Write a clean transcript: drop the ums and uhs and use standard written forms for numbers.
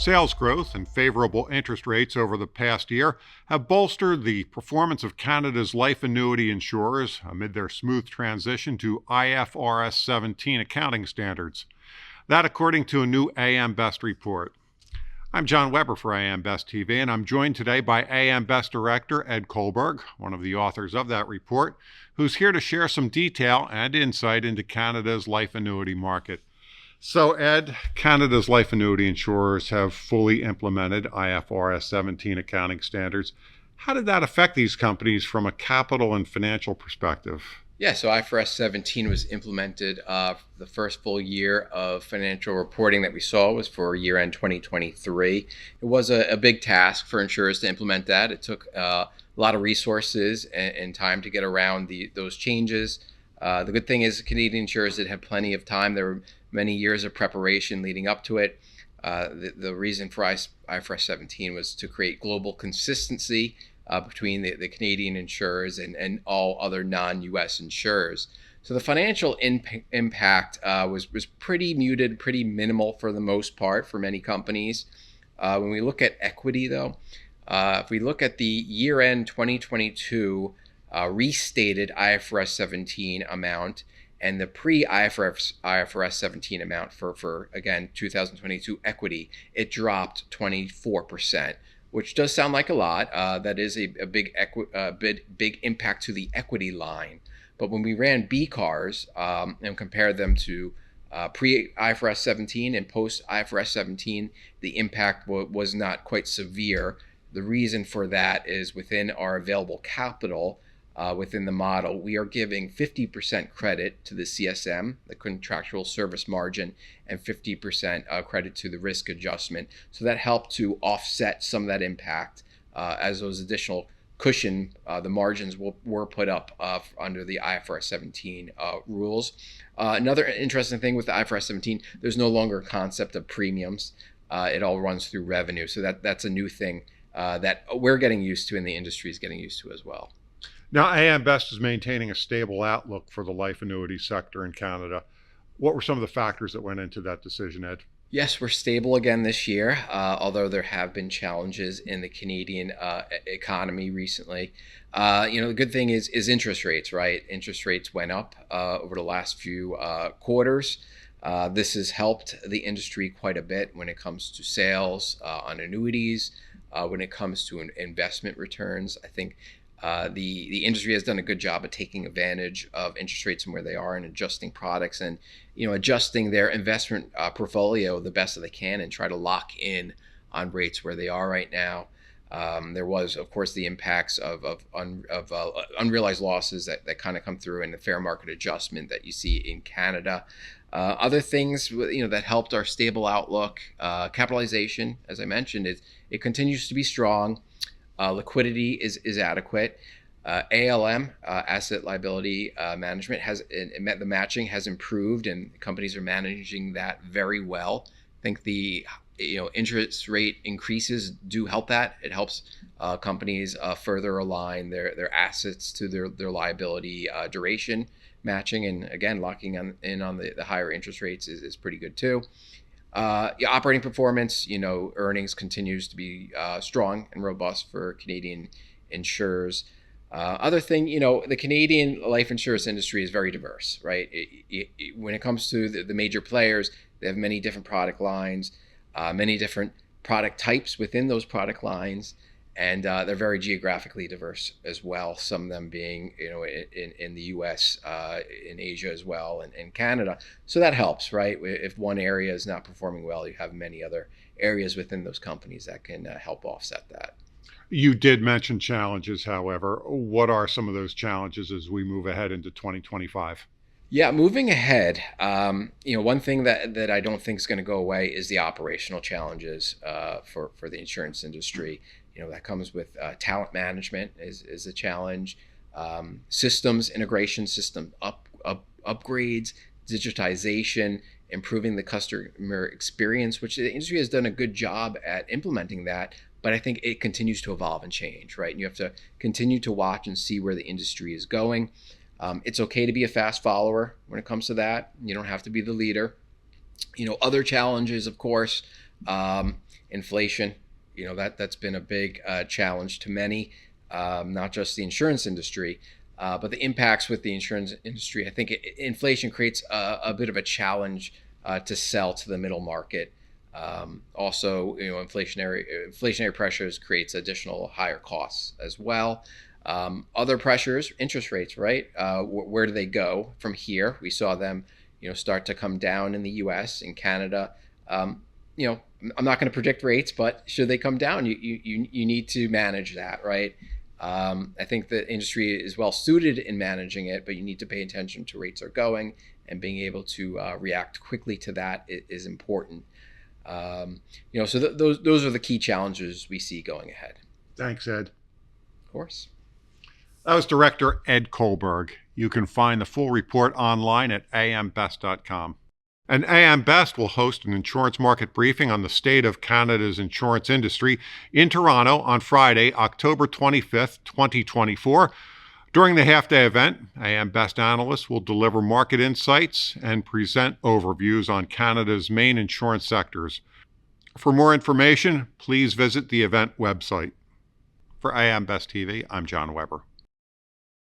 Sales growth and favorable interest rates over the past year have bolstered the performance of Canada's life annuity insurers amid their smooth transition to IFRS 17 accounting standards. That, according to a new AM Best report. I'm John Weber for AM Best TV, and I'm joined today by AM Best Director Ed Kohlberg, one of the authors of that report, who's here to share some detail and insight into Canada's life annuity market. So, Ed, Canada's life annuity insurers have fully implemented IFRS 17 accounting standards. How did that affect these companies from a capital and financial perspective? Yeah, so IFRS 17 was implemented. The first full year of financial reporting that we saw was for year-end 2023. It was a big task for insurers to implement that. It took a lot of resources and time to get around those changes. The good thing is Canadian insurers did have plenty of time. There were many years of preparation leading up to it. The reason for IFRS 17 was to create global consistency between the Canadian insurers and all other non-U.S. insurers. So the financial impact was pretty muted, pretty minimal for the most part for many companies. When we look at equity, though, if we look at the year-end 2022 restated IFRS 17 amount and the pre-IFRS 17 amount for again 2022 equity, it dropped 24%. Which does sound like a lot. That is a big impact to the equity line. But when we ran BCARs and compared them to pre-IFRS 17 and post-IFRS 17, the impact was not quite severe. The reason for that is within our available capital, within the model, we are giving 50% credit to the CSM, the contractual service margin, and 50% credit to the risk adjustment. So that helped to offset some of that impact as those additional cushion, the margins were put up under the IFRS 17 rules. Another interesting thing with the IFRS 17, there's no longer a concept of premiums. It all runs through revenue. So that's a new thing that we're getting used to and the industry is getting used to as well. Now, AM Best is maintaining a stable outlook for the life annuity sector in Canada. What were some of the factors that went into that decision, Ed? Yes, we're stable again this year, although there have been challenges in the Canadian economy recently. The good thing is interest rates, right? Interest rates went up over the last few quarters. This has helped the industry quite a bit when it comes to sales on annuities, when it comes to investment returns. I think the industry has done a good job of taking advantage of interest rates and where they are and adjusting products and adjusting their investment portfolio the best that they can and try to lock in on rates where they are right now. There was, of course, the impacts of unrealized losses that kind of come through and the fair market adjustment that you see in Canada. Other things that helped our stable outlook, capitalization, as I mentioned, it continues to be strong. Liquidity is adequate. ALM, asset liability management, the matching has improved, and companies are managing that very well. I think the interest rate increases do help that. It helps companies further align their assets to their liability duration matching, and again locking in on the higher interest rates is pretty good too. Operating performance, earnings continues to be strong and robust for Canadian insurers. Other thing, the Canadian life insurance industry is very diverse, right? When it comes to the major players, they have many different product lines, many different product types within those product lines, and they're very geographically diverse as well. Some of them being, in the U.S., in Asia as well, and Canada. So that helps, right? If one area is not performing well, you have many other areas within those companies that can help offset that. You did mention challenges, however. What are some of those challenges as we move ahead into 2025? Yeah, moving ahead, one thing that I don't think is going to go away is the operational challenges for the insurance industry. That comes with talent management is a challenge, systems integration, system upgrades, digitization, improving the customer experience, which the industry has done a good job at implementing that. But I think it continues to evolve and change, right? And you have to continue to watch and see where the industry is going. It's okay to be a fast follower when it comes to that. You don't have to be the leader. Other challenges, of course, inflation. That's been a big challenge to many, not just the insurance industry, but the impacts with the insurance industry. I think inflation creates a bit of a challenge to sell to the middle market. Also, inflationary pressures creates additional higher costs as well. Other pressures, interest rates, right? Where do they go from here? We saw them, start to come down in the U.S. In Canada. I'm not going to predict rates, but should they come down, you need to manage that, right? I think the industry is well suited in managing it, but you need to pay attention to rates are going, and being able to react quickly to that is important. So those are the key challenges we see going ahead. Thanks, Ed. Of course. That was Director Ed Kohlberg. You can find the full report online at ambest.com. And AM Best will host an insurance market briefing on the state of Canada's insurance industry in Toronto on Friday, October 25th, 2024. During the half-day event, AM Best analysts will deliver market insights and present overviews on Canada's main insurance sectors. For more information, please visit the event website. For AM Best TV, I'm John Weber.